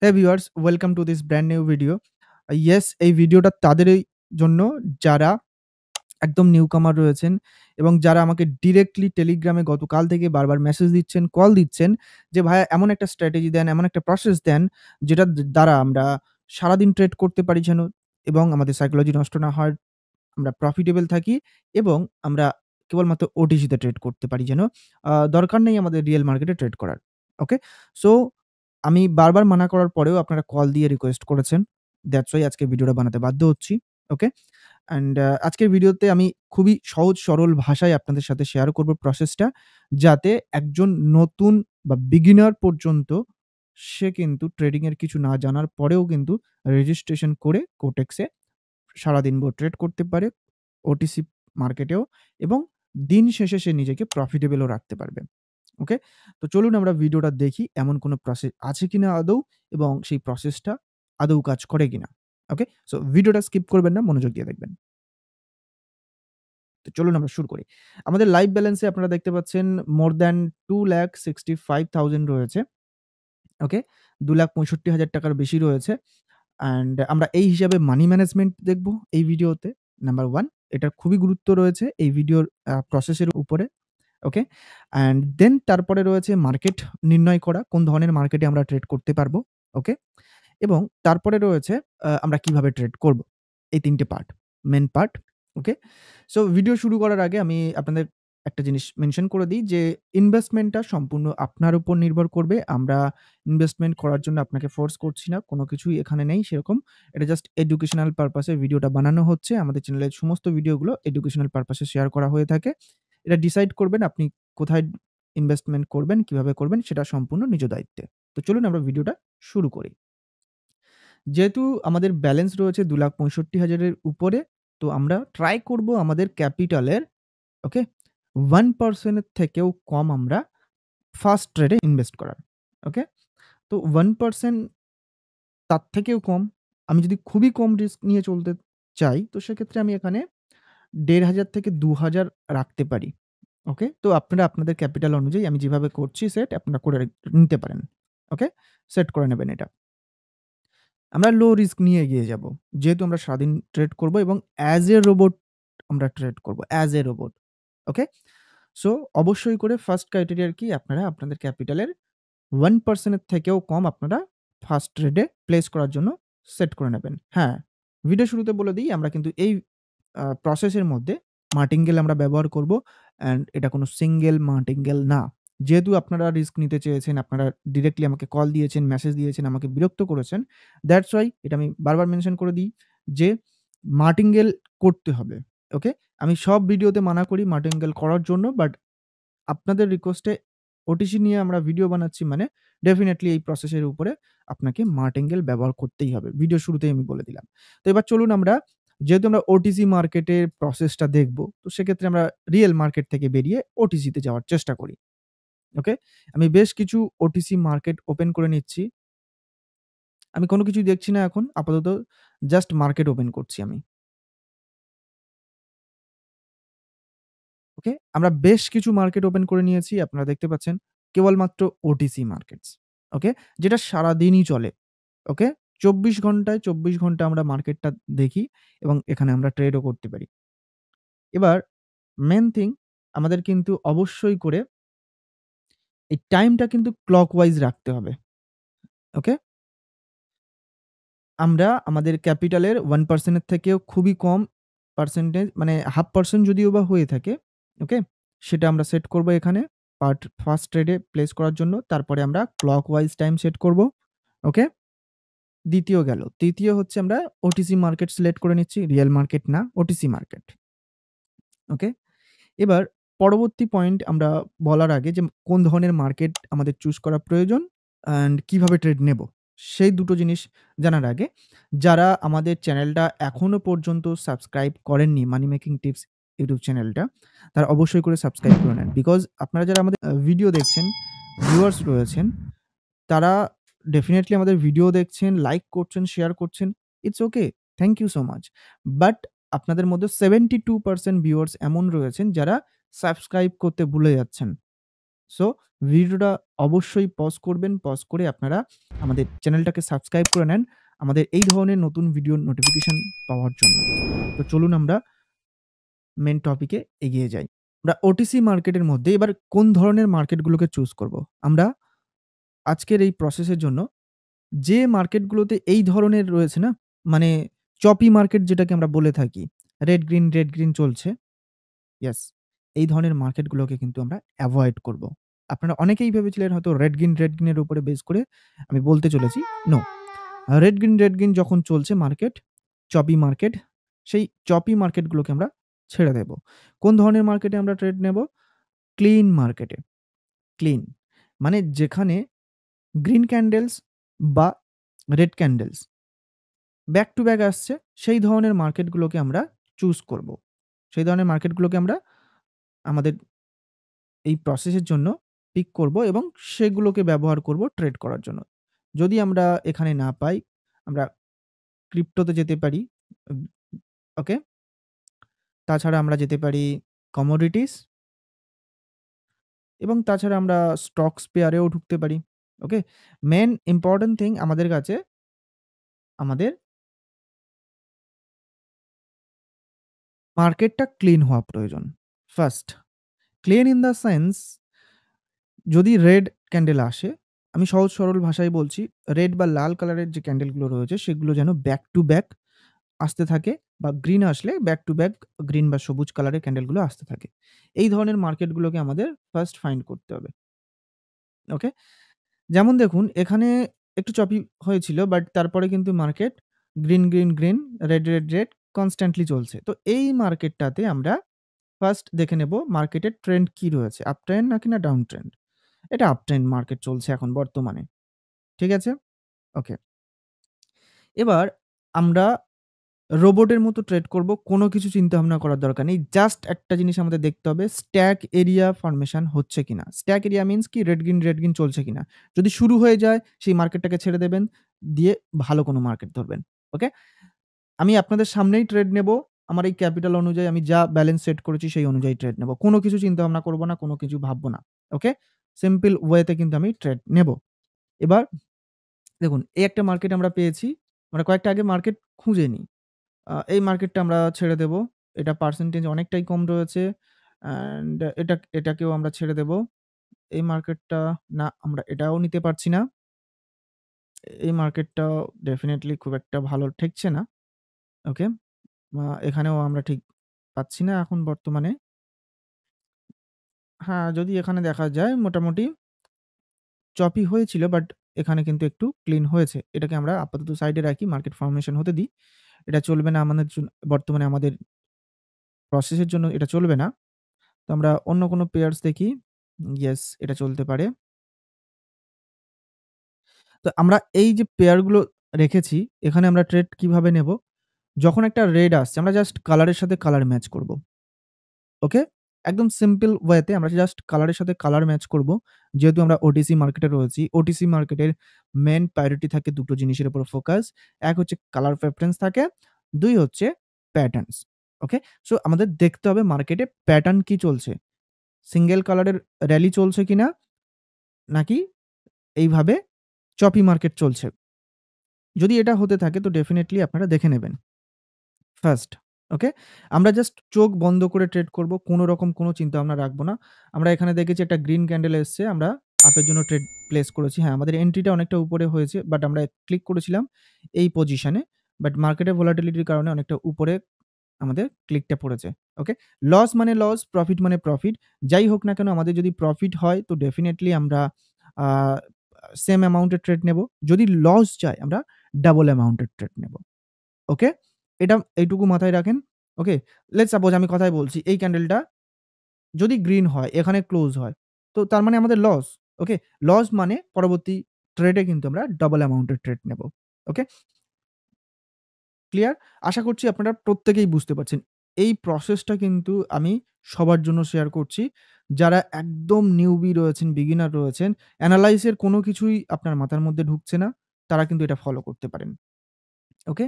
Hey viewers, welcome to this brand new video. Yes, এই ভিডিওটা তাদেরই জন্য যারা একদম নিউকামার রয়েছেন এবং যারা আমাকে ডিরেক্টলি টেলিগ্রামে গতকাল থেকে বারবার মেসেজ দিচ্ছেন, কল দিচ্ছেন যে, "ভাইয়া এমন একটা স্ট্র্যাটেজি দেন, এমন একটা প্রসেস দেন যেটার দ্বারা আমরা সারাদিন ট্রেড করতে পারি যেন এবং আমাদের সাইকোলজি নষ্ট না হয়, আমরা প্রফিটেবল থাকি এবং আমরা কেবলমাত্র ওটিসিতে ট্রেড করতে পারি যেন। দরকার নেই আমাদের রিয়েল মার্কেটে ট্রেড করার।" ওকে? সো আমি বারবার মানা করার পরেও আপনারা কল দিয়ে রিকোয়েস্ট করেছেন। দ্যাটস ওয়াই আজকে ভিডিওটা বানাতে বাধ্য হচ্ছি। ওকে? অ্যান্ড আজকের ভিডিওতে আমি খুবই সহজ সরল ভাষায় আপনাদের সাথে শেয়ার করব প্রসেসটা। যাতে একজন নতুন বা বিগিনার পর্যন্ত সে কিন্তু ট্রেডিং এর কিছু না জানার পরেও কিন্তু রেজিস্ট্রেশন করে কোটেক্সে সারাদিনভর ট্রেড করতে পারে। ওটিসি মার্কেটেও এবং দিন শেষে সে নিজেকে প্রফিটেবল ও রাখতে পারবে। ওকে? তো চলুন আমরা ভিডিওটা দেখি এমন কোনো প্রসেস আছে কিনা আদৌ এবং সেই প্রসেসটা আদৌ কাজ করে কিনা। ওকে? সো ভিডিওটা স্কিপ করবেন না, মনোযোগ দিয়ে দেখবেন। তো চলুন আমরা শুরু করি। আমাদের লাইভ ব্যালেন্সে আপনারা দেখতে পাচ্ছেন মোর দ্যান 2,65,000 রয়েছে। ওকে? ৳2,65,000 বেশি রয়েছে। অ্যান্ড আমরা এই হিসাবে মানি ম্যানেজমেন্ট দেখব এই ভিডিওতে। নাম্বার 1 এটার খুবই গুরুত্ব রয়েছে এই ভিডিওর প্রসেসের উপরে। ওকে? অ্যান্ড দেন তারপরে রয়েছে মার্কেট নির্ণয় করা। কোন ধরনের মার্কেটে আমরা ট্রেড করতে পারবো। ওকে? এবং তারপরে রয়েছে আমরা কিভাবে ট্রেড করব। এই ৩ টে পার্ট, মেইন পার্ট। ওকে? সো ভিডিও শুরু করার আগে আমি আপনাদের একটা জিনিস মেনশন করে দিই যে ইনভেস্টমেন্টটা সম্পূর্ণ আপনার উপর নির্ভর করবে। আমরা ইনভেস্টমেন্ট করার জন্য আপনাকে ফোর্স করছি না। কোন কিছুই এখানে নেই সেরকম। এটা জাস্ট এডুকেশনাল পারপাস এ ভিডিওটা বানানো হচ্ছে। আমাদের চ্যানেলের সমস্ত ভিডিওগুলো এডুকেশনাল পারপাস এ শেয়ার করা হয়ে থাকে। এটা ডিসাইড করবেন আপনি কোথায় ইনভেস্টমেন্ট করবেন, কিভাবে করবেন সেটা সম্পূর্ণ নিজ দায়িত্বে। তো চলুন আমরা ভিডিওটা শুরু করি। যেহেতু আমাদের ব্যালেন্স রয়েছে 2,65,000 এর উপরে, তো আমরা ট্রাই করব আমাদের ক্যাপিটালের ওকে 1% এর থেকেও কম আমরা ফার্স্ট ট্রেডে ইনভেস্ট করার। ওকে? তো 1% তার থেকেও কম। আমি যদি খুবই কম রিস্ক নিয়ে চলতে চাই, তো সেক্ষেত্রে আমি এখানে ১,৫০০ থেকে ২,০০০ রাখতে পারি। ওকে? তো আপনারা আপনাদের ক্যাপিটাল অনুযায়ী আমি যেভাবে করছি সেট আপনারা করে নিতে পারেন। ওকে? সেট করে নেবেন এটা। আমরা লো রিস্ক নিয়ে এগিয়ে যাব। যেহেতু আমরা স্বাধীন ট্রেড করব এবং অ্যাজ এ রোবট আমরা ট্রেড করব। As a robot. Okay? So অবশ্যই করে ফার্স্ট ক্রাইটেরিয়া কি? আপনারা আপনাদের ক্যাপিটালের 1% এর থেকেও কম আপনারা ফার্স্ট ট্রেডে প্লেস করার জন্য সেট করে নেবেন। হ্যাঁ, ভিডিও শুরুতে বলে দেই আমরা কিন্তু এই প্রসেসের মধ্যে মার্টিঙ্গেল আমরা ব্যবহার করব অ্যান্ড এটা কোনো সিঙ্গেল মার্টিঙ্গেল না। যেহেতু আপনারা রিস্ক নিতে চেয়েছেন, আপনারা ডিরেক্টলি আমাকে কল দিয়েছেন, মেসেজ দিয়েছেন, আমাকে বিরক্ত করেছেন। দ্যাটস ওয়াই এটা আমি বারবার মেনশন করে দিই যে মার্টিঙ্গেল করতে হবে। ওকে? আমি সব ভিডিওতে মানা করি মার্টিঙ্গেল করার জন্য বাট আপনাদের রিকোয়েস্টে ওটিসি নিয়ে আমরা ভিডিও বানাচ্ছি মানে ডেফিনিটলি এই প্রসেসের উপরে আপনাকে মার্টিঙ্গেল ব্যবহার করতেই হবে। ভিডিও শুরুতেই আমি বলে দিলাম। তো এবার চলুন আমরা যেহেতু আমরা ওটিসি মার্কেটের প্রসেসটা দেখব, তো সেক্ষেত্রে আমরা রিয়েল মার্কেট থেকে বেরিয়ে ওটিসিতে যাওয়ার চেষ্টা করি। ওকে? আমি বেশ কিছু ওটিসি মার্কেট ওপেন করে নিচ্ছি। আমি কোন কিছুই দেখছি না এখন। আপাতত জাস্ট মার্কেট ওপেন করছি আমি। ওকে? আমরা বেশ কিছু মার্কেট ওপেন করে নিয়েছি। আপনারা দেখতে পাচ্ছেন। কেবলমাত্র ওটিসি মার্কেটস। ওকে? যেটা সারাদিনই চলে। ওকে? ২৪ ঘন্টা আমরা মার্কেটটা দেখি এবং এখানে আমরা ট্রেডও করতে পারি। এবার মেইন থিং আমাদের কিন্তু অবশ্যই করে এই টাইমটা কিন্তু ক্লকওয়াইজ রাখতে হবে। ওকে? আমরা আমাদের ক্যাপিটালের 1% এর থেকেও খুবই কম পার্সেন্টেজ মানে 0.5% যদিও বা হয়ে থাকে, ওকে? সেটা আমরা সেট করব এখানে ফার্স্ট ট্রেডে প্লেস করার জন্য। তারপরে আমরা ক্লকওয়াইজ টাইম সেট করব। ওকে? ২য় গেল। ৩য় হচ্ছে আমরা ওটিসি মার্কেট সিলেক্ট করে নিচ্ছি। রিয়াল মার্কেট না, ওটিসি মার্কেট। ওকে? এবার পরবর্তী পয়েন্ট আমরা বলার আগে যে কোন ধরনের মার্কেট আমাদের চুজ করা প্রয়োজন অ্যান্ড কিভাবে ট্রেড নেব। সেই দুটো জিনিস জানার আগে যারা আমাদের চ্যানেলটা এখনো পর্যন্ত সাবস্ক্রাইব করেননি মানি মেকিং টিপস ইউটিউব চ্যানেলটা, তারা অবশ্যই করে সাবস্ক্রাইব করে নেন। বিকজ আপনারা যারা আমাদের ভিডিও দেখছেন, ভিউয়ার্স রয়েছেন, তারা ডেফিনিটলি আমাদের ভিডিও দেখছেন, লাইক করছেন, শেয়ার করছেন। It's okay. Thank you so much. But আপনাদের মধ্যে 72% ভিউয়ার্স এমন রয়েছেন যারা সাবস্ক্রাইব করতে ভুলে যাচ্ছেন। সো ভিডিওটা অবশ্যই পজ করবেন। পজ করে আপনারা আমাদের চ্যানেলটাকে সাবস্ক্রাইব করে নেন আমাদের এই ধরনের নতুন ভিডিওর নোটিফিকেশন পাওয়ার জন্য। তো চলুন আমরা মেইন টপিকে এগিয়ে যাই। আমরা ওটিসি মার্কেটের মধ্যে এবার কোন ধরনের মার্কেটগুলোকে চুজ করব? আমরা আজকের এই প্রসেসের জন্য যে মার্কেটগুলোতে এই ধরনের রয়েছে না? মানে চপি মার্কেট যেটাকে আমরা বলে থাকি। রেড গ্রিন চলছে। ইয়েস, এই ধরনের মার্কেটগুলোকে কিন্তু আমরা এভয়েড করব। আপনারা অনেকেই ভেবেছিলেন হয়তো রেড গ্রিন এর উপরে বেস করে আমি বলতে চলেছি। নো। রেড গ্রিন যখন চলছে মার্কেট, চপি মার্কেট, সেই চপি মার্কেটগুলোকে আমরা ছেড়ে দেব। কোন ধরনের মার্কেটে আমরা ট্রেড নেব? ক্লিন মার্কেটে। ক্লিন মানে যেখানে গ্রিন ক্যান্ডেলস বা red candles back to back আসছে, সেই ধরনের মার্কেটগুলোকে আমরা চুজ করব। সেই ধরনের মার্কেটগুলোকে আমরা আমাদের এই প্রসেসের জন্য পিক করব এবং সেগুলোকে ব্যবহার করব ট্রেড করার জন্য। যদি আমরা এখানে না পাই, আমরা ক্রিপ্টোতে যেতে পারি। উম ওকে? তাছাড়া আমরা যেতে পারি কমোডিটিস এবং তাছাড়া আমরা স্টকস পেয়ারেও ঢুকতে পারি। ওকে? মেইন ইম্পোর্টেন্ট থিং আমাদের কাছে আমাদের মার্কেটটা ক্লিন হওয়া প্রয়োজন। First, clean in the sense যদি রেড ক্যান্ডেল আসে, আমি সহজ সরল ভাষায় বলছি, রেড বা লাল কালারের যে ক্যান্ডেলগুলো রয়েছে সেগুলো যেন ব্যাক টু ব্যাক আসতে থাকে বা গ্রিন আসলে ব্যাক টু ব্যাক গ্রিন বা সবুজ কালারের ক্যান্ডেলগুলো আসতে থাকে। এই ধরনের মার্কেটগুলোকে আমাদের ফার্স্ট ফাইন্ড করতে হবে। ওকে? যেমন দেখুন এখানে একটু চপি হয়েছিল বাট তারপরে কিন্তু মার্কেট গ্রিন, রেড কনস্ট্যান্টলি চলছে। তো এই মার্কেটটাতে আমরা ফার্স্ট দেখে নেব মার্কেটের ট্রেন্ড কি রয়েছে? আপ ট্রেন্ড নাকি না ডাউন ট্রেন্ড? এটা আপ ট্রেন্ড মার্কেট চলছে এখন বর্তমানে। ঠিক আছে? ওকে। এবার আমরা রোবটের মতো ট্রেড করব। কোনো কিছু চিন্তাভাবনা করার দরকার নেই। জাস্ট একটা জিনিস আমাদের দেখতে হবে স্ট্যাক এরিয়া ফরমেশন হচ্ছে কিনা। স্ট্যাক এরিয়া মিনস কি রেড গ্রিন চলছে কিনা। যদি শুরু হয়ে যায় সেই মার্কেটটাকে ছেড়ে দেবেন, দিয়ে ভালো কোনো মার্কেট ধরবেন। ওকে? আমি আপনাদের সামনেই ট্রেড নেব। আমার এই ক্যাপিটাল অনুযায়ী আমি যা ব্যালেন্স সেট করেছি সেই অনুযায়ী ট্রেড নেব। কোনো কিছু চিন্তাভাবনা করব না, কোনো কিছু ভাববো না। ওকে? সিম্পল ওয়েতে কিন্তু আমি ট্রেড নেব। এবার দেখুন এই একটা মার্কেট আমরা পেয়েছি। মানে কয়েকটা আগে মার্কেট খুঁজে নিই। এই মার্কেটটা আমরা ছেড়ে দেব। এটা পার্সেন্টেজ অনেকটাই কম রয়েছে। অ্যান্ড এটাকেও আমরা ছেড়ে দেব। এই মার্কেটটা না আমরা এটাও নিতে পারছি না। এই মার্কেটটাও ডেফিনিটলি খুব একটা ভালো ঠেকছে না। ওকে? এখানেও আমরা ঠিক পাচ্ছি না এখন বর্তমানে। হ্যাঁ, যদি এখানে দেখা যায় মোটামুটি চপি হয়েছিল বাট এখানে কিন্তু একটু ক্লিন হয়েছে। এটাকে আমরা আপাতত সাইডে রাখি, মার্কেট ফরমেশন হতে দিই। এটা চলবে না আমাদের বর্তমানে আমাদের প্রসেস এর জন্য এটা চলবে না। তো আমরা অন্য কোনো পেয়ার্স দেখি। ইয়েস, এটা চলতে পারে। তো আমরা এই যে পেয়ারগুলো রেখেছি, এখানে আমরা ট্রেড কিভাবে নেব? যখন একটা রেড আসছে আমরা জাস্ট কালারের সাথে কালার ম্যাচ করব। ওকে? একদম সিম্পল ওয়েতে আমরা জাস্ট কালারের সাথে কালার ম্যাচ করব। যেহেতু আমরা ওটিসি মার্কেটে রয়েছি, ওটিসি মার্কেটের মেইন প্রায়োরিটি থাকে ২ টো জিনিসের উপর ফোকাস। এক হচ্ছে কালার প্রেফারেন্স থাকে, ২ হচ্ছে প্যাটার্নস। ওকে? সো আমাদের দেখতে হবে মার্কেটে প্যাটার্ন কি চলছে? সিঙ্গেল কালারের র‍্যালি চলছে কিনা? নাকি এইভাবে চপি মার্কেট চলছে? যদি এটা হতে থাকে তো ডেফিনিটলি আপনারা দেখে নেবেন। ফার্স্ট, ওকে? আমরা জাস্ট চোখ বন্ধ করে ট্রেড করব। কোন রকম কোন চিন্তাভাবনা রাখবো না। আমরা এখানে দেখেছি একটা গ্রিন ক্যান্ডেল এসছে। আমরা আপের জন্য ট্রেড প্লেস করেছি। হ্যাঁ, আমাদের এন্ট্রিটা অনেকটা উপরে হয়েছে। বাট আমরা ক্লিক করেছিলাম এই পজিশনে। বাট মার্কেটের ভোলাটিলিটির কারণে অনেকটা উপরে আমাদের ক্লিকটা পড়েছে। ওকে? লস মানে লস, প্রফিট মানে প্রফিট। যাই হোক না কেন আমাদের যদি প্রফিট হয় তো ডেফিনিটলি আমরা আ সেম অ্যামাউন্ট এর ট্রেড নেব। যদি লস যায় আমরা ডাবল অ্যামাউন্ট এর ট্রেড নেব। ওকে? এটা এইটুকু মাথায় রাখেন। ওকে? লেটস সাপোজ আমি কথায় বলছি এই ক্যান্ডেলটা যদি গ্রিন হয়, এখানে ক্লোজ হয়। তো তার মানে আমাদের লস। ওকে? লস মানে পরবর্তী ট্রেডে কিন্তু আমরা ডাবল অ্যামাউন্ট এর ট্রেড নেব। ওকে? ক্লিয়ার? আশা করছি আপনারা প্রত্যেকেই বুঝতে পারছেন। এই প্রসেসটা কিন্তু আমি সবার জন্য শেয়ার করছি। যারা একদম নিউবি রয়েছেন, বিগিনার রয়েছেন, এনালাইস এর কোনো কিছুই আপনার মাথার মধ্যে ঢুকছে না, তারা কিন্তু এটা ফলো করতে পারেন। ওকে?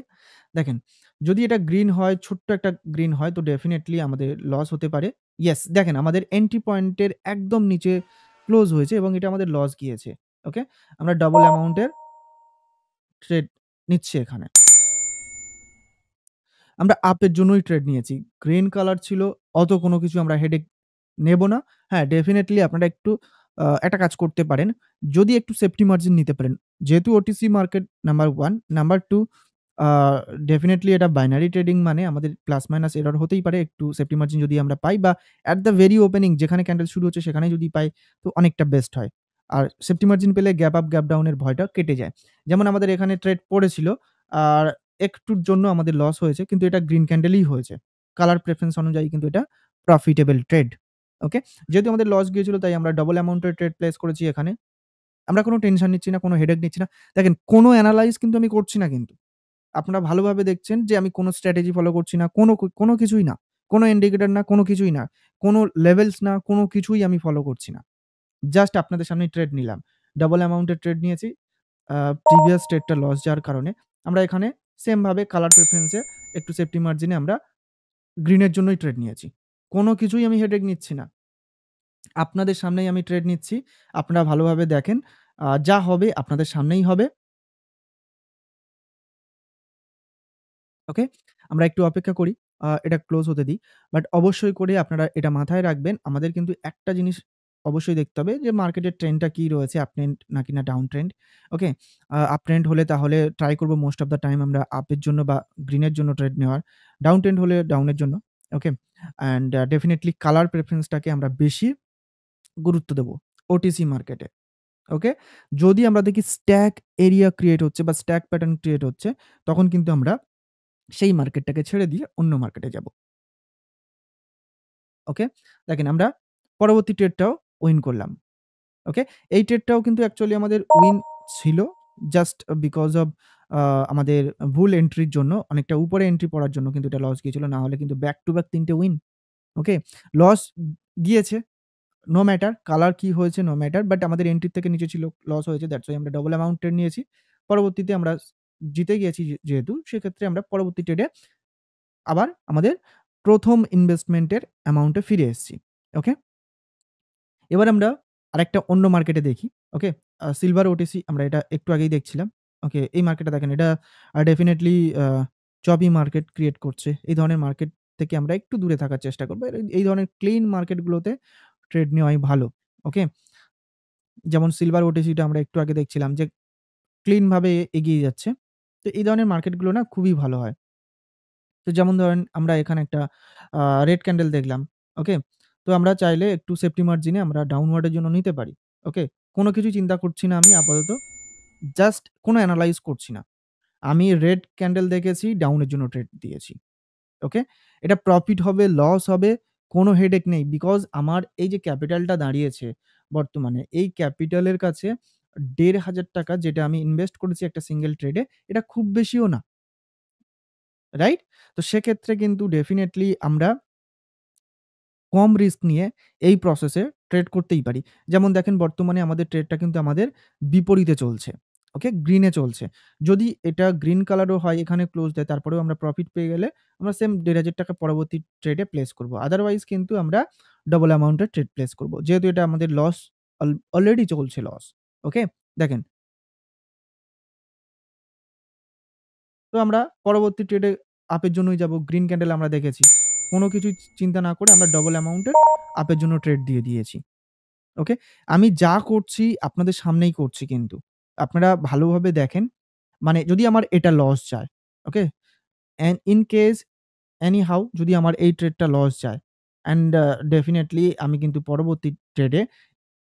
দেখেন, যদি এটা গ্রিন হয়, ছোট্ট একটা গ্রিন হয় তো ডেফিনিটলি আমাদের লস হতে পারে। ইয়েস, দেখেন আমাদের এন্ট্রি পয়েন্টের একদম নিচে ক্লোজ হয়েছে এবং এটা আমাদের লস গিয়েছে। ওকে? আমরা ডাবল অ্যামাউন্টের ট্রেড নিচ্ছি এখানে। আমরা আপের জন্যই ট্রেড নিয়েছি। গ্রিন কালার ছিল, অত কোনো কিছু আমরা হেডেক নেব না। হ্যাঁ, ডেফিনিটলি আপনারা একটু একটা কাজ করতে পারেন। যদি একটু সেফটি মার্জিন নিতে পারেন। যেহেতু ওটিসি মার্কেট নাম্বার 1, নাম্বার 2 আ ডেফিনিটলি এটা বাইনারি ট্রেডিং মানে আমাদের প্লাস মাইনাস এরর হতেই পারে। একটু সেফটি মার্জিন যদি আমরা পাই বা এট দ্য ভেরি ওপেনিং যেখানে ক্যান্ডেল শুরু হচ্ছে সেখানেই যদি পাই তো অনেকটা বেস্ট হয়। আর সেফটি মার্জিন পেলে গ্যাপ আপ, গ্যাপ ডাউন এর ভয়টা কেটে যায়। যেমন আমাদের এখানে ট্রেড পড়েছিল আর একটুর জন্য আমাদের লস হয়েছে। কিন্তু এটা গ্রিন ক্যান্ডেলই হয়েছে। কালার প্রেফারেন্স অনুযায়ী কিন্তু এটা প্রফিটেবল ট্রেড। ওকে? যেহেতু আমাদের লস গিয়েছিল তাই আমরা ডাবল অ্যামাউন্ট এর ট্রেড প্লেস করেছি এখানে। আমরা কোনো টেনশন নিচ্ছি না, কোনো হেডেক নিচ্ছি না। দেখেন কোনো এনালাইজ কিন্তু আমি করছি না কিন্তু। আপনারা ভালোভাবে দেখছেন যে আমি কোনো স্ট্র্যাটেজি ফলো করছি না। কোনো কিছুই না। কোনো ইন্ডিকেটর না, কোনো কিছুই না। কোনো লেভেলস না, কোনো কিছুই আমি ফলো করছি না। জাস্ট আপনাদের সামনেই ট্রেড নিলাম। ডাবল অ্যামাউন্ট এর ট্রেড নিয়েছি। প্রিভিয়াস ট্রেডটা লস যাওয়ার কারণে আমরা এখানে সেম ভাবে কালার প্রেফারেন্স এ একটু সেফটি মার্জিন এ আমরা গ্রিন এর জন্যই ট্রেড নিয়েছি। কোনো কিছুই আমি হেডেক নিচ্ছি না। আপনাদের সামনেই আমি ট্রেড নিচ্ছি। আপনারা ভালোভাবে দেখেন। যা হবে আপনাদের সামনেই হবে। ওকে? আমরা একটু অপেক্ষা করি। এটা ক্লোজ হতে দিই। বাট অবশ্যই করে আপনারা এটা মাথায় রাখবেন। আমাদের কিন্তু একটা জিনিস অবশ্যই দেখতে হবে যে মার্কেটের ট্রেন্ডটা কি রয়েছে আপট্রেন্ড নাকি না ডাউন ট্রেন্ড। ওকে? আপট্রেন্ড হলে তাহলে ট্রাই করব মোস্ট অফ দ্যা টাইম আমরা আপের জন্য বা গ্রিনের জন্য ট্রেড নেওয়ার। ডাউন ট্রেন্ড হলে ডাউনের জন্য। ওকে? অ্যান্ড ডেফিনিটলি কালার প্রেফারেন্স টাকে আমরা বেশি গুরুত্ব দেব ওটিসি মার্কেটে। ওকে? যদি আমরা দেখি স্ট্যাক এরিয়া ক্রিয়েট হচ্ছে বা স্ট্যাক প্যাটার্ন ক্রিয়েট হচ্ছে তখন কিন্তু আমরা সেই মার্কেটটাকে ছেড়ে দিয়ে অন্য মার্কেটে যাব। ওকে? দেখেন আমরা পরবর্তী ট্রেডটাও উইন করলাম। ওকে? এই ট্রেডটাও কিন্তু অ্যাকচুয়ালি আমাদের উইন ছিল। জাস্ট বিকজ অফ আ আমাদের ভুল এন্ট্রির জন্য অনেকটা উপরে এন্ট্রি পড়ার জন্য কিন্তু এটা লস গিয়েছিল। না হলে কিন্তু ব্যাক টু ব্যাক ৩ টে উইন। ওকে? লস গিয়েছে। নো ম্যাটার কালার কি হয়েছে নো ম্যাটার। বাট আমাদের এন্ট্রির থেকে নিচে ছিল, লস হয়েছে। দ্যাটস ওয়াই আমরা ডাবল অ্যামাউন্ট ট্রেড নিয়েছি। পরবর্তীতে আমরা জিতে গিয়েছি যেহেতু সেক্ষেত্রে আমরা পরবর্তী ট্রেডে আবার আমাদের ১ম ইনভেস্টমেন্টের অ্যামাউন্টে ফিরে এসেছি। ওকে? এবার আমরা আরেকটা অন্য মার্কেটে দেখি। ওকে? সিলভার ওটিসি আমরা এটা একটু আগেই দেখছিলাম। ওকে? এই মার্কেটটা দেখেন এটা ডেফিনিটলি চপি মার্কেট ক্রিয়েট করছে। এই ধরনের মার্কেট থেকে আমরা একটু দূরে থাকার চেষ্টা করব। এই ধরনের ক্লিন মার্কেটগুলোতে ট্রেড নেওয়াই ভালো। ওকে? যেমন সিলভার ওটিসিটা আমরা একটু আগে দেখছিলাম যে ক্লিন ভাবে এগিয়ে যাচ্ছে। তো এই ধরনের মার্কেটগুলো না খুবই ভালো হয়। তো যেমন ধরেন আমরা এখানে একটা আ রেড ক্যান্ডেল দেখলাম। ওকে? তো আমরা চাইলে একটু সেফটি মার্জিন এ আমরা ডাউনওয়ার্ড এর জন্য নিতে পারি। ওকে? কোন কিছুই চিন্তা করছি না আমি আপাতত। জাস্ট কোন এনালাইজ করছি না। আমি রেড ক্যান্ডেল দেখেছি, ডাউন এর জন্য ট্রেড দিয়েছি। ওকে? এটা প্রফিট হবে, লস হবে, কোন হেডেক নেই। বিকজ আমার এই যে ক্যাপিটালটা দাঁড়িয়েছে বর্তমানে, এই ক্যাপিটালের কাছে ৳১৫০০ যেটা আমি ইনভেস্ট করেছি একটা সিঙ্গেল ট্রেডে, এটা খুব বেশিও না। রাইট? তো সেক্ষেত্রে কিন্তু ডেফিনিটলি আমরা কম রিস্ক নিয়ে এই প্রসেসে ট্রেড করতেই পারি। যেমন দেখেন বর্তমানে আমাদের ট্রেডটা কিন্তু আমাদের বিপরীতে চলছে। ওকে? গ্রিনে চলছে। যদি এটা গ্রিন কালারও হয় এখানে ক্লোজ দেয় তারপরেও আমরা প্রফিট পেয়ে গেলে আমরা সেম ৳১৫০০ পরবর্তী ট্রেডে প্লেস করব। আদারওয়াইজ কিন্তু আমরা ডাবল অ্যামাউন্ট এর ট্রেড প্লেস করব। যেহেতু এটা আমাদের লস অলরেডি চলছে লস। ওকে? দেখেন তো আমরা পরবর্তী ট্রেডে আপের জন্যই যাব। গ্রিন ক্যান্ডেল আমরা দেখেছি। কোন কিছুই চিন্তা না করে আমরা ডাবল অ্যামাউন্ট এর আপের জন্য ট্রেড দিয়ে দিয়েছি। ওকে? আমি যা করছি আপনাদের সামনেই করছি কিন্তু। আপনারা ভালোভাবে দেখেন। মানে যদি আমার এটা লস যায়, okay? And in case anyhow যদি আমার এই ট্রেডটা লস যায় অ্যান্ড ডেফিনিটলি আমি কিন্তু পরবর্তী ট্রেডে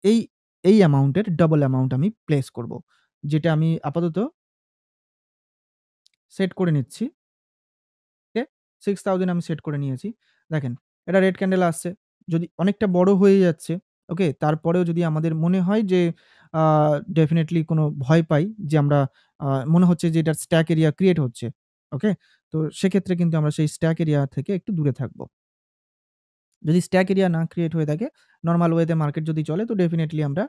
এই, এই অ্যামাউন্টের ডাবল অ্যামাউন্ট আমি প্লেস করব। যেটা আমি আপাতত সেট করে নিচ্ছি। ওকে? ৬,০০০ আমি সেট করে নিয়েছি। দেখেন, এটা রেড ক্যান্ডেল আসছে। যদি অনেকটা বড় হয়ে যাচ্ছে, ওকে? তারপরেও যদি আমাদের মনে হয় যে আ ডেফিনিটলি কোনো ভয় পাই যে আমরা মনে হচ্ছে যে এটার স্ট্যাক এরিয়া ক্রিয়েট হচ্ছে। ওকে? তো সেক্ষেত্রে কিন্তু আমরা সেই স্ট্যাক এরিয়া থেকে একটু দূরে থাকবো। যদি স্ট্যাক এরিয়া না ক্রিয়েট হয়ে থাকে, নরমাল ওয়েতে মার্কেট যদি চলে তো ডেফিনিটলি আমরা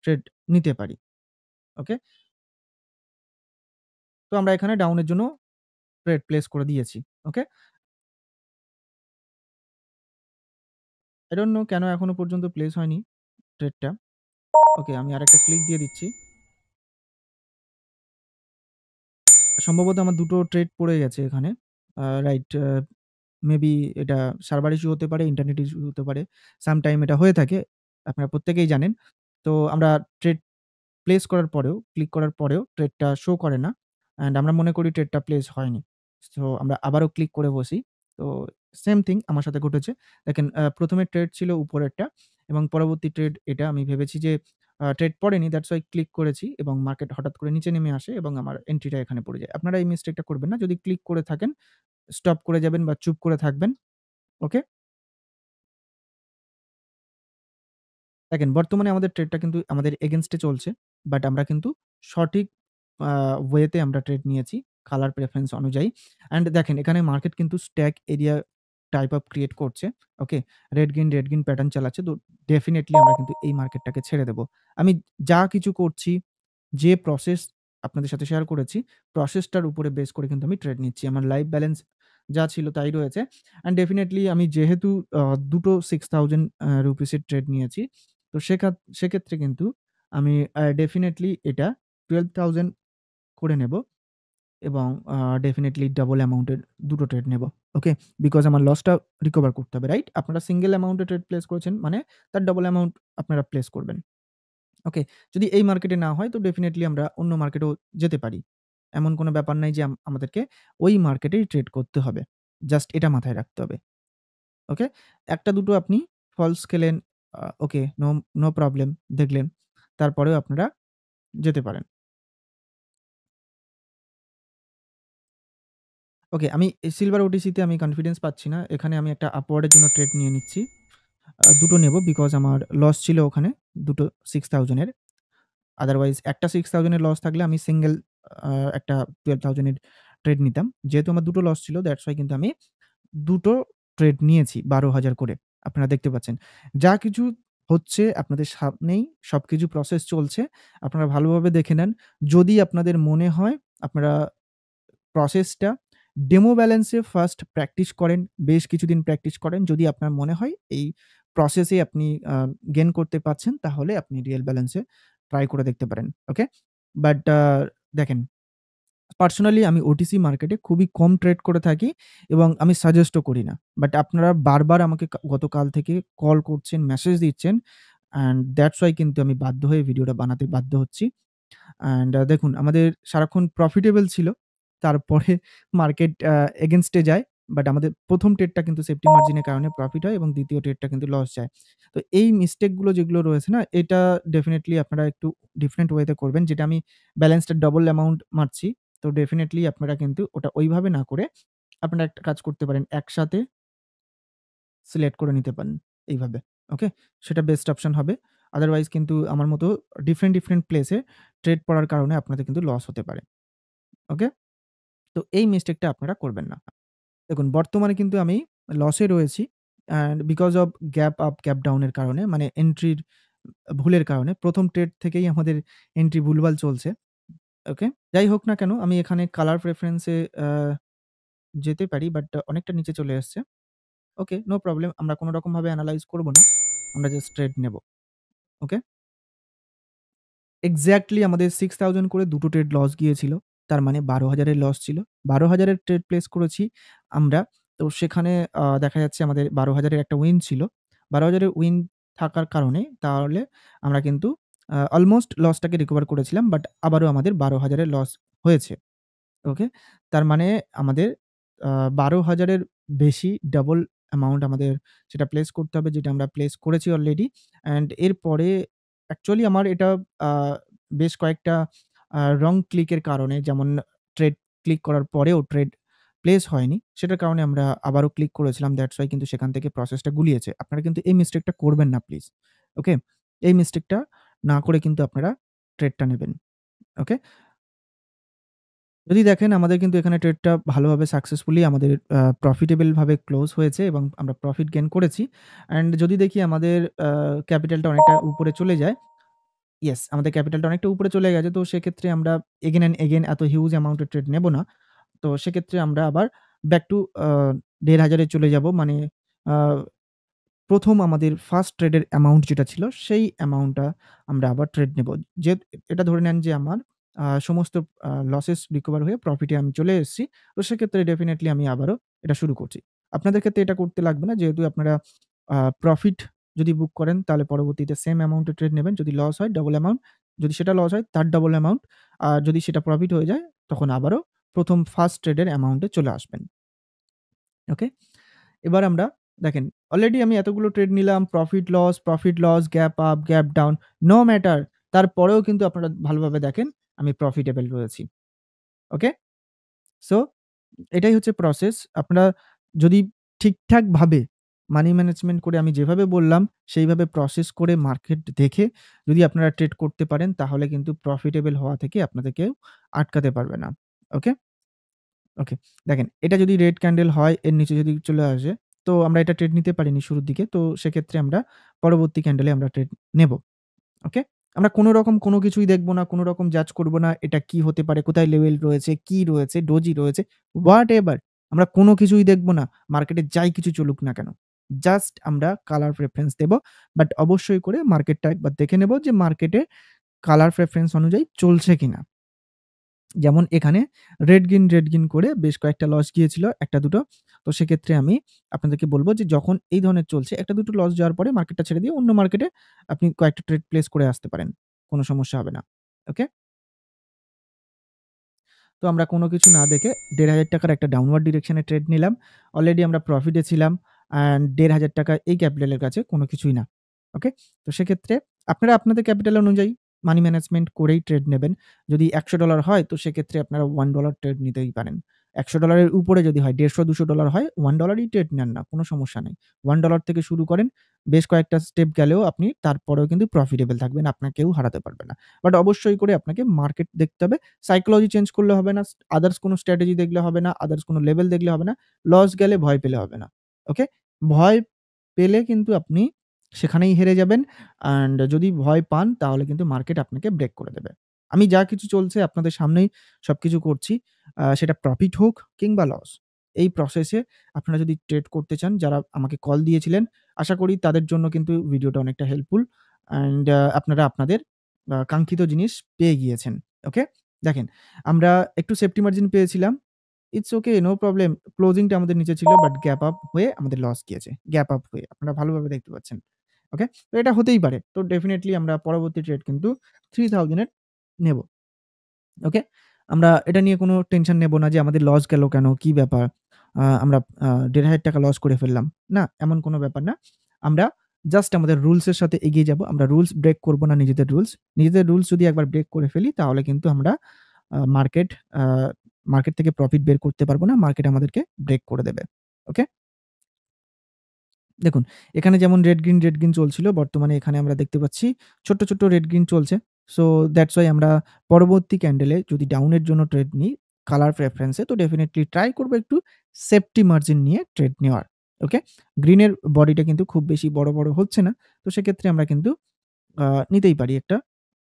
ট্রেড নিতে পারি। ওকে? তো আমরা এখানে ডাউন এর জন্য ট্রেড প্লেস করে দিয়েছি। ওকে? I don't know কেন এখনো পর্যন্ত প্লেস হয়নি ট্রেডটা। ওকে, আমি আরেকটা ক্লিক দিয়ে দিচ্ছি। সম্ভবত আমার ২ টো ট্রেড পড়ে গেছে এখানে। রাইট, মেবি এটা সার্ভার ইস্যু হতে পারে, ইন্টারনেট ইস্যু হতে পারে। সামটাইম এটা হয়ে থাকে। আপনারা প্রত্যেকেই জানেন। তো আমরা ট্রেড প্লেস করার পরেও, ক্লিক করার পরেও ট্রেডটা শো করে না। অ্যান্ড আমরা মনে করি ট্রেডটা প্লেস হয়নি। সো আমরা আবারও ক্লিক করে বসি। তো সেম থিং আমার সাথে ঘটেছে। দেখেন, ১ম এ ট্রেড ছিল উপরেরটা এবং পরবর্তী ট্রেড এটা আমি ভেবেছি যে ট্রেড পড়েনি, দ্যাটস ওয়াই ক্লিক করেছি এবং মার্কেট হঠাৎ করে নিচে নেমে আসে এবং আমার এন্ট্রিটা এখানে পড়ে যায়। আপনারা এই মিস্টেকটা করবেন না। যদি ক্লিক করে থাকেন, স্টপ করে যাবেন বা চুপ করে থাকবেন। ওকে? দেখেন, বর্তমানে আমাদের ট্রেডটা কিন্তু আমাদের এগেইনস্ট এ চলছে। বাট আমরা কিন্তু সঠিক আ ওয়েতে আমরা ট্রেড নিয়েছি কালার প্রেফারেন্স অনুযায়ী। অ্যান্ড দেখেন, এখানে মার্কেট কিন্তু stack area type of create করছে। ওকে? রেড গ্রিন প্যাটার্ন চালাচ্ছে। তো ডেফিনিটলি আমরা কিন্তু এই মার্কেটটাকে ছেড়ে দেব। আমি যা কিছু করছি, যে প্রসেস আপনাদের সাথে শেয়ার করেছি, প্রসেসটার উপরে বেস করে কিন্তু আমি ট্রেড নিচ্ছি। আমার লাইফ ব্যালেন্স যা ছিল তাই রয়েছে। অ্যান্ড ডেফিনিটলি আমি যেহেতু ২ টো ৬,০০০ রুপিস এর ট্রেড নিয়েছি। তো সেক্ষেত্রে কিন্তু আমি ডেফিনিটলি এটা 12,০০০ করে নেব এবং ডেফিনিটলি ডাবল অ্যামাউন্ট এর ২ টো ট্রেড নেব। ওকে? বিকজ আমার লসটা রিকভার করতে হবে, রাইট? আপনারা সিঙ্গল অ্যামাউন্ট এ ট্রেড প্লেস করেছেন মানে তার ডাবল অ্যামাউন্ট আপনারা প্লেস করবেন। ওকে? যদি এই মার্কেটে না হয় তো ডেফিনিটলি আমরা অন্য মার্কেটেও যেতে পারি। এমন কোনো ব্যাপার নাই যে আমাদেরকে ওই মার্কেটেই ট্রেড করতে হবে। জাস্ট এটা মাথায় রাখতে হবে। ওকে? ১ টা ২ টো আপনি ফলস খেলেন, ওকে, নো প্রবলেম, দেখলেন। তারপরেও আপনারা যেতে পারেন। ওকে, আমি সিলভার ওটিসিতে আমি কনফিডেন্স পাচ্ছি না। এখানে আমি একটা আপওয়ার্ড এর জন্য ট্রেড নিয়ে নিচ্ছি। ২ টো নেব বিকজ আমার লস ছিল ওখানে ২ টো ৬,০০০ এর। আদারওয়াইজ একটা ৬,০০০ এর লস থাকলে আমি সিঙ্গেল একটা 12,০০০ এর ট্রেড নিতাম। যেহেতু আমার ২ টো লস ছিল, দ্যাটস ওয়াই কিন্তু আমি ২ টো ট্রেড নিয়েছি ১২,০০০ করে। আপনারা দেখতে পাচ্ছেন। যা কিছু হচ্ছে আপনাদের সামনেই সবকিছু প্রসেস চলছে। আপনারা ভালোভাবে দেখে নেন। যদি আপনাদের মনে হয় আপনারা প্রসেসটা ডেমো ব্যালেন্সে ফার্স্ট প্র্যাকটিস করেন। বেশ কিছুদিন প্র্যাকটিস করেন। যদি আপনার মনে হয় এই প্রসেসে আপনি গেইন করতে পারছেন, তাহলে আপনি রিয়াল ব্যালেন্সে ট্রাই করে দেখতে পারেন। ওকে? বাট দেখেন, পার্সোনালি আমি ওটিসি মার্কেটে খুবই কম ট্রেড করে থাকি এবং আমি সাজেস্টও করি না। বাট আপনারা বারবার আমাকে গতকাল থেকে কল করছেন, মেসেজ দিচ্ছেন, অ্যান্ড দ্যাটস ওয়াই কিন্তু আমি বাধ্য হয়ে ভিডিওটা বানাতে বাধ্য হচ্ছি। অ্যান্ড দেখুন, আমাদের সারাক্ষণ প্রফিটেবল ছিল। তারপরে মার্কেট এগেইনস্ট এ যায়। বাট আমাদের ১ম ট্রেডটা কিন্তু সেফটি মার্জিনের কারণে প্রফিট হয় এবং ২য় ট্রেডটা কিন্তু লস যায়। তো এই মিস্টেক গুলো যেগুলো রয়েছে না, এটা ডেফিনিটলি আপনারা একটু ডিফারেন্ট ওয়েতে করবেন। যেটা আমি ব্যালেন্সটা ডবল অ্যামাউন্ট মারছি। তো ডেফিনিটলি আপনারা কিন্তু ওটা ওইভাবে না করে আপনারা একটা কাজ করতে পারেন। একসাথে সিলেক্ট করে নিতে পারেন এইভাবে। ওকে? সেটা বেস্ট অপশন হবে। আদারওয়াইজ কিন্তু আমার মতো ডিফারেন্ট প্লেসে ট্রেড পড়ার কারণে আপনাদের কিন্তু লস হতে পারে। ওকে? তো এই মিস্টেকটা আপনারা করবেন না। দেখুন, বর্তমানে কিন্তু আমি লসে রয়েছি and because of gap up, gap down এর কারণে, মানে এন্ট্রির ভুলের কারণে ১ম ট্রেড থেকেই আমাদের এন্ট্রি ভুলভাল চলছে। ওকে? যাই হোক না কেন, আমি এখানে কালার প্রেফারেন্স এ যেতে পারি বাট অনেকটা নিচে চলে এসছে। ওকে, নো প্রবলেম। আমরা কোন রকমভাবে এনালাইজ করব না। আমরা জাস্ট ট্রেড নেব। ওকে? এক্সাক্টলি আমাদের ৬,০০০ করে ২ টো ট্রেড লস গিয়েছিল। তার মানে ১২,০০০ এর লস ছিল। ১২,০০০ এর ট্রেড প্লেস করেছি আমরা। তো সেখানে দেখা যাচ্ছে আমাদের ১২,০০০ এর একটা উইন ছিল। ১২,০০০ এর উইন থাকার কারণে তাহলে আমরা কিন্তু অলমোস্ট লসটাকে রিকভার করেছিলাম। বাট আবারও আমাদের ১২,০০০ এর লস হয়েছে। ওকে? তার মানে আমাদের ১২,০০০ এর বেশি ডাবল অ্যামাউন্ট আমাদের সেটা প্লেস করতে হবে, যেটা আমরা প্লেস করেছি অলরেডি। অ্যান্ড এরপরে অ্যাকচুয়ালি আমার এটা আ বেশ কয়েকটা রং ক্লিকের কারণে, যেমন ট্রেড ক্লিক করার পরেও ট্রেড প্লেস হয়নি। সেটার কারণে আমরা আবারও ক্লিক করেছিলাম। দ্যাটস ওয়াই কিন্তু সেখান থেকে প্রসেসটা গুলিয়েছে। আপনারা কিন্তু এই মিস্টেকটা করবেন না প্লিজ। ওকে? এই মিস্টেকটা না করে কিন্তু আপনারা ট্রেডটা নেবেন। ওকে? যদি দেখেন, আমাদের কিন্তু এখানে ট্রেডটা ভালোভাবে সাকসেসফুলি আমাদের প্রফিটেবল ভাবে ক্লোজ হয়েছে এবং আমরা প্রফিট গেইন করেছি। অ্যান্ড যদি দেখি আমাদের ক্যাপিটালটা অনেকটা উপরে চলে যায়, ইয়েস, আমাদের ক্যাপিটালটা অনেকটা উপরে চলে গেছে। তো সেক্ষেত্রে আমরা এগেইন অ্যান্ড এগেইন এত হিউজ অ্যামাউন্ট এর ট্রেড নেব না। তো সেক্ষেত্রে আমরা আবার ব্যাক টু আ ১,৫০০ এ চলে যাব। মানে আ ১ম আমাদের ফার্স্ট ট্রেডের অ্যামাউন্ট যেটা ছিল, সেই অ্যামাউন্টটা আমরা আবার ট্রেড নেব। যে এটা ধরে নেন যে আমার সমস্ত লসেস রিকভার হয়ে প্রফিটে আমি চলে এসেছি। তো সেক্ষেত্রে ডেফিনিটলি আমি আবারও এটা শুরু করছি। আপনাদের ক্ষেত্রে এটা করতে লাগবে না। যেহেতু আপনারা প্রফিট যদি বুক করেন তাহলে পরবর্তীতে সেম অ্যামাউন্টে ট্রেড নেবেন। যদি লস হয় ডবল অ্যামাউন্ট, যদি সেটা লস হয় তার ডবল অ্যামাউন্ট। আর যদি সেটা প্রফিট হয়ে যায় তখন আবারও ১ম ফার্স্ট ট্রেডের অ্যামাউন্টে চলে আসবেন। ওকে? এবার আমরা দেখেন অলরেডি আমি এতগুলো ট্রেড নিলাম, profit loss, gap up, gap down, no matter তারপরেও কিন্তু আপনারা ভালোভাবে দেখেন আমি প্রফিটেবল রয়েছি। ওকে? সো এটাই হচ্ছে প্রসেস। আপনারা যদি ঠিকঠাকভাবে মানি ম্যানেজমেন্ট করে আমি যেভাবে বললাম, সেইভাবে প্রসেস করে মার্কেট দেখে যদি আপনারা ট্রেড করতে পারেন তাহলে কিন্তু প্রফিটেবল হওয়া থেকে আপনাদের কেউ আটকাতে পারবে না। ওকে? ওকে। দেখেন এটা যদি রেড ক্যান্ডেল হয়, এর নিচে যদি চলে আসে, তো আমরা এটা ট্রেড নিতে পারিনি শুরুর দিকে। তো সেক্ষেত্রে আমরা পরবর্তী ক্যান্ডেলে আমরা ট্রেড নেব। ওকে? আমরা কোন রকম কোন কিছুই দেখব না, কোন রকম জাজ করব না। এটা কি হতে পারে, কোথায় লেভেল রয়েছে, কি রয়েছে, ডোজি রয়েছে, হোয়াটএভার আমরা কোন কিছুই দেখব না। মার্কেটে যাই কিছু চলুক না কেন। জাস্ট আমরা কালার প্রেফারেন্স দেব। বাট অবশ্যই করে মার্কেটটা একবার দেখে নেব যে মার্কেটে কালার প্রেফারেন্স অনুযায়ী চলছে কিনা। যেমন এখানে রেড গ্রিন করে বেশ কয়েকটা লস গিয়েছিল ১ টা ২ টো। তো সেক্ষেত্রে আমি আপনাদেরকে বলব যে যখন এই ধরনের চলছে ১ টা ২ টো লস যাওয়ার পরে মার্কেটটা ছেড়ে দিয়ে অন্য মার্কেটে আপনি কয়েকটা ট্রেড প্লেস করে আসতে পারেন। কোন সমস্যা হবে না। ওকে? তো আমরা কোনো কিছু না দেখে ৳১৫০০ র একটা ডাউনওয়ার্ড ডিরেকশন এ ট্রেড নিলাম। অলরেডি আমরা প্রফিটে ছিলাম অ্যান্ড ৳১৫০০ এই ক্যাপিটালের কাছে কোনো কিছুই না। ওকে? তো সেক্ষেত্রে আপনারা আপনাদের ক্যাপিটাল অনুযায়ী মানি ম্যানেজমেন্ট করেই ট্রেড নেবেন। যদি $১০০ হয় তো সেক্ষেত্রে আপনারা $1 ট্রেড নিতেই পারেন। $১০০ এর উপরে যদি হয় $১৫০-২০০ হয় $1 ই ট্রেড নেন না, কোনো সমস্যা নেই। $1 থেকে শুরু করেন, বেশ কয়েকটা স্টেপ গেলেও আপনি তারপরেও কিন্তু প্রফিটেবল থাকবেন। আপনাকে কেউ হারাতে পারবে না। বাট অবশ্যই করে আপনাকে মার্কেট দেখতে হবে। সাইকোলজি চেঞ্জ করলে হবে না। আদার্স কোনো স্ট্র্যাটেজি দেখলে হবে না। আদার্স কোনো লেভেল দেখলে হবে না। লস গেলে ভয় পেলে হবে না। ওকে? ভয় পেলে কিন্তু আপনি সেখানেই হেরে যাবেন। অ্যান্ড যদি ভয় পান তাহলে কিন্তু মার্কেট আপনাকে ব্রেক করে দেবে। আমি যা কিছু চলছে আপনাদের সামনেই সবকিছু করছি। সেটা প্রফিট হোক কিংবা লস। এই প্রসেসে আপনারা যদি ট্রেড করতে চান যারা আমাকে কল দিয়েছিলেন, আশা করি তাদের জন্য কিন্তু ভিডিওটা অনেকটা হেল্পফুল। অ্যান্ড আপনারা আপনাদের কাঙ্ক্ষিত জিনিস পেয়ে গিয়েছেন। ওকে? দেখেন আমরা একটু সেফটি মার্জিন পেয়েছিলাম। It's okay, no problem. Closing টা আমাদের নিচে ছিল বাট গ্যাপ আপ হয়ে আমাদের লস গিয়েছে। গ্যাপ আপ হয়ে। আপনারা ভালোভাবে দেখতে পাচ্ছেন। ওকে? তো এটা হতেই পারে। তো ডেফিনিটলি আমরা পরবর্তী ট্রেড কিন্তু 3000 এর নেব। ওকে? আমরা এটা নিয়ে কোনো টেনশন নেব না যে আমাদের লস গেল কেন? কি ব্যাপার? আমরা ৳১৫০০ লস করে ফেললাম। না, এমন কোনো ব্যাপার না। আমরা জাস্ট আমাদের রুলস এর সাথে এগিয়ে যাবো। আমরা রুলস ব্রেক করব না নিজেদের রুলস। নিজেদের রুলস যদি একবার ব্রেক করে ফেলি তাহলে কিন্তু আমরা আ মার্কেট আ মার্কেট থেকে প্রফিট বের করতে পারব না। মার্কেট আমাদেরকে ব্রেক করে দেবে। ওকে? দেখুন, এখানে যেমন রেড গ্রিন চলছিল। বর্তমানে এখানে আমরা দেখতে পাচ্ছি ছোট্ট রেড গ্রিন চলছে। সো দ্যাটস ওয়াই আমরা পরবর্তী ক্যান্ডেলে যদি ডাউন এর জন্য ট্রেড নিই কালার প্রেফারেন্স এ তো ডেফিনিটলি ট্রাই করব একটু সেফটি মার্জিন নিয়ে ট্রেড নেওয়ার। ওকে? গ্রিন এর বডিটা কিন্তু খুব বেশি বড় হচ্ছে না। তো সেক্ষেত্রে আমরা কিন্তু আ নিতেই পারি একটা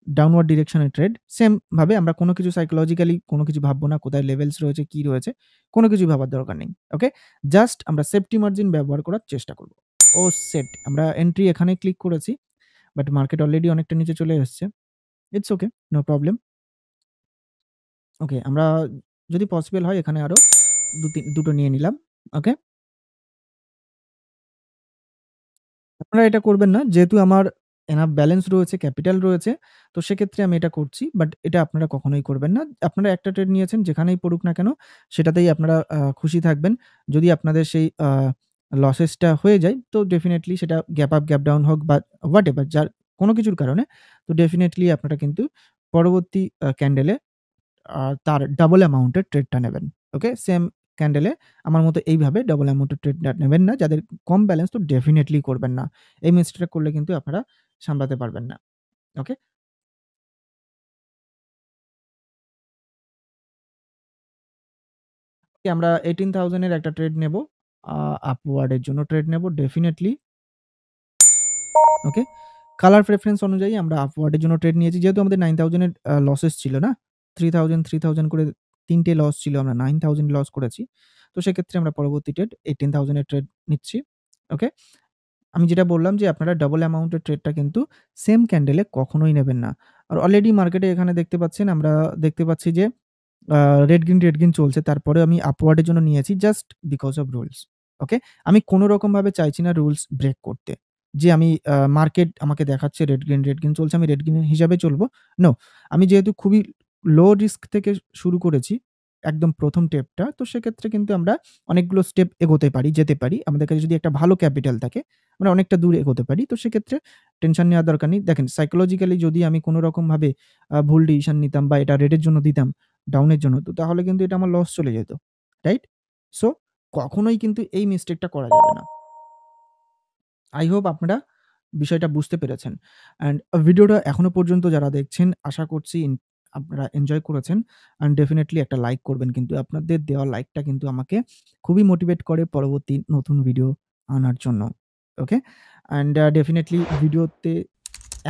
ডাউনওয়ার্ড ডিরেকশন এর ট্রেড। সেম ভাবে আমরা কোন কিছু সাইকোলজিক্যালি কোন কিছু ভাববো না। কোথায় লেভেলস রয়েছে, কি রয়েছে, কোন কিছুই ভাবার দরকার নেই। ওকে? জাস্ট আমরা সেফটি মার্জিন ব্যবহার করার চেষ্টা করব। ও সেট আমরা এন্ট্রি এখানে ক্লিক করেছি। বাট মার্কেট অলরেডি অনেকটা নিচে চলে এসছে। It's okay, no problem. Okay, আমরা যদি পসিবল হয় এখানে আরো ২ টো নিয়ে নিলাম। ওকে? আপনারা এটা করবেন না। যেহেতু আমার এনাফ ব্যালেন্স রয়েছে, ক্যাপিটাল রয়েছে। তো সেক্ষেত্রে আমি এটা করছি। বাট এটা আপনারা কখনোই করবেন না। আপনারা একটা ট্রেড নিয়েছেন যেখানেই পড়ুক না কেন, সেটাতেই আপনারা খুশি থাকবেন। যদি আপনাদের সেই লসেসটা হয়ে যায়, তো ডেফিনিটলি সেটা গ্যাপ আপ, গ্যাপ ডাউন হোক বা হোয়াটএভার যার কোন কিছুর কারণে, তো ডেফিনিটলি আপনারা কিন্তু পরবর্তী ক্যান্ডেলে তার ডাবল অ্যামাউন্ট এর ট্রেডটা নেবেন। ওকে? সেম ক্যান্ডেলে আমার মতো এইভাবে ডাবল অ্যামাউন্ট এর ট্রেডটা নেবেন না। যাদের কম ব্যালেন্স তো ডেফিনিটলি করবেন না। এই মিস্টেকটা করলে কিন্তু আপনারা সামলাতে পারবেন না। ওকে? আমরা 18,000 এর একটা ট্রেড নেব। আ আপওয়ার্ড এর জন্য ট্রেড নেব ডেফিনিটলি। ওকে? কালার প্রেফারেন্স অনুযায়ী আমরা আপওয়ার্ড এর জন্য ট্রেড নিয়েছি। যেহেতু আমাদের 9,000 এর লসেস ছিল না? 3,000 করে ৩ টে লস ছিল। আমরা 9,000 লস করেছি। তো সেক্ষেত্রে আমরা পরবর্তী ট্রেড 18,000 এর ট্রেড নিচ্ছি। ওকে? আমি যেটা বললাম যে আপনারা ডাবল অ্যামাউন্টের ট্রেডটা কিন্তু সেম ক্যান্ডেলে কখনোই নেবেন না। আর অলরেডি মার্কেটে এখানে দেখতে পাচ্ছেন আমরা দেখতে পাচ্ছি যে আ রেড গ্রিন চলছে। তারপরেও আমি আপওয়ার্ড এর জন্য নিয়েছি জাস্ট বিকজ অফ রুলস। ওকে? আমি কোন রকমভাবে চাইছি না রুলস ব্রেক করতে। যে আমি মার্কেট আমাকে দেখাচ্ছে রেড গ্রিন চলছে, আমি রেড গ্রিন হিসাবে চলবো। নো। আমি যেহেতু খুবই লো রিস্ক থেকে শুরু করেছি, একদম ১ম টেপটা। তো সেক্ষেত্রে কিন্তু আমরা অনেকগুলো স্টেপ এগোতে পারি, যেতে পারি। আমাদের কাছে যদি একটা ভালো ক্যাপিটাল থাকে, আমরা অনেকটা দূর এগোতে পারি। তো সেক্ষেত্রে টেনশন নেওয়ার দরকার নেই। দেখেন সাইকোলজিক্যালি যদি আমি কোন রকমভাবে ভুল ডিসিশন নিতাম বা এটা রেডের জন্য দিতাম ডাউনের জন্য, তো তাহলে কিন্তু এটা আমার লস চলে যেত। রাইট? সো কখনোই কিন্তু এই মিস্টেকটা করা যাবে না। আই হোপ আপনারা বিষয়টা বুঝতে পেরেছেন। অ্যান্ড ভিডিওটা এখনো পর্যন্ত যারা দেখছেন আশা করছি আপনারা এনজয় করেছেন। অ্যান্ড ডেফিনিটলি একটা লাইক করবেন কিন্তু আপনাদের দেওয়া লাইকটা কিন্তু আমাকে খুবই মোটিভেট করে পরবর্তী নতুন ভিডিও আনার জন্য। ওকে? অ্যান্ড ডেফিনিটলি ভিডিওতে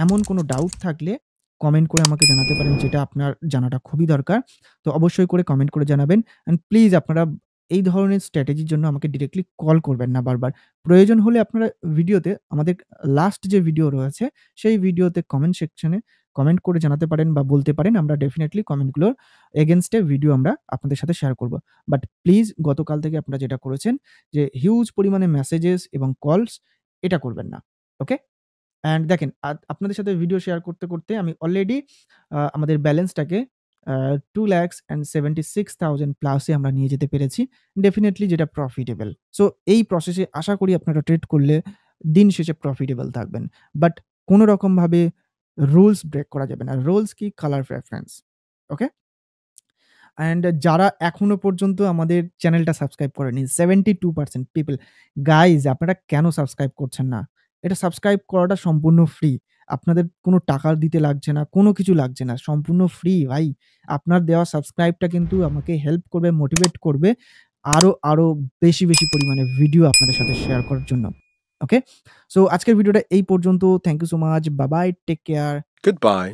এমন কোনো ডাউট থাকলে কমেন্ট করে আমাকে জানাতে পারেন, যেটা আপনার জানাটা খুবই দরকার। তো অবশ্যই করে কমেন্ট করে জানাবেন। অ্যান্ড প্লিজ আপনারা এই ধরনের স্ট্র্যাটেজির জন্য আমাকে ডিরেক্টলি কল করবেন না বারবার। প্রয়োজন হলে আপনারা ভিডিওতে আমাদের লাস্ট যে ভিডিও রয়েছে, সেই ভিডিওতে কমেন্ট সেকশনে কমেন্ট করে জানাতে পারেন বা বলতে পারেন। আমরা ডেফিনিটলি কমেন্টগুলোর এগেইনস্ট এ ভিডিও আমরা আপনাদের সাথে শেয়ার করব। বাট প্লিজ গতকাল থেকে আপনারা যেটা করেছেন যে হিউজ পরিমাণে মেসেজেস এবং কলস এটা করবেন না। ওকে? অ্যান্ড দেখেন আপনাদের সাথে ভিডিও শেয়ার করতে আমি অলরেডি আমাদের ব্যালেন্সটাকে 2,76,000 প্লাসে আমরা নিয়ে যেতে পেরেছি। ডেফিনিটলি যেটা প্রফিটেবল। সো এই প্রসেসে আশা করি আপনারা ট্রেড করলে দিন শেষে প্রফিটেবল থাকবেন। বাট কোন রকমভাবে রুলস ব্রেক করা যাবে না। রুলস কি? Colour preference. ওকে? অ্যান্ড যারা এখনো পর্যন্ত আমাদের চ্যানেলটা সাবস্ক্রাইব করেনি 72% পিপল গাইজ আপনারা কেন সাবস্ক্রাইব করছেন না? এটা সাবস্ক্রাইব করাটা সম্পূর্ণ ফ্রি। আপনাদের কোনো টাকা দিতে লাগছে না, কোনো কিছু লাগছে না। সম্পূর্ণ ফ্রি ভাই। আপনার দেওয়া সাবস্ক্রাইবটা কিন্তু আমাকে হেল্প করবে, মোটিভেট করবে আরো বেশি পরিমাণে ভিডিও আপনাদের সাথে শেয়ার করার জন্য। ওকে? সো আজকের ভিডিওটা এই পর্যন্ত। Thank you so much. Bye bye. Take care. Goodbye.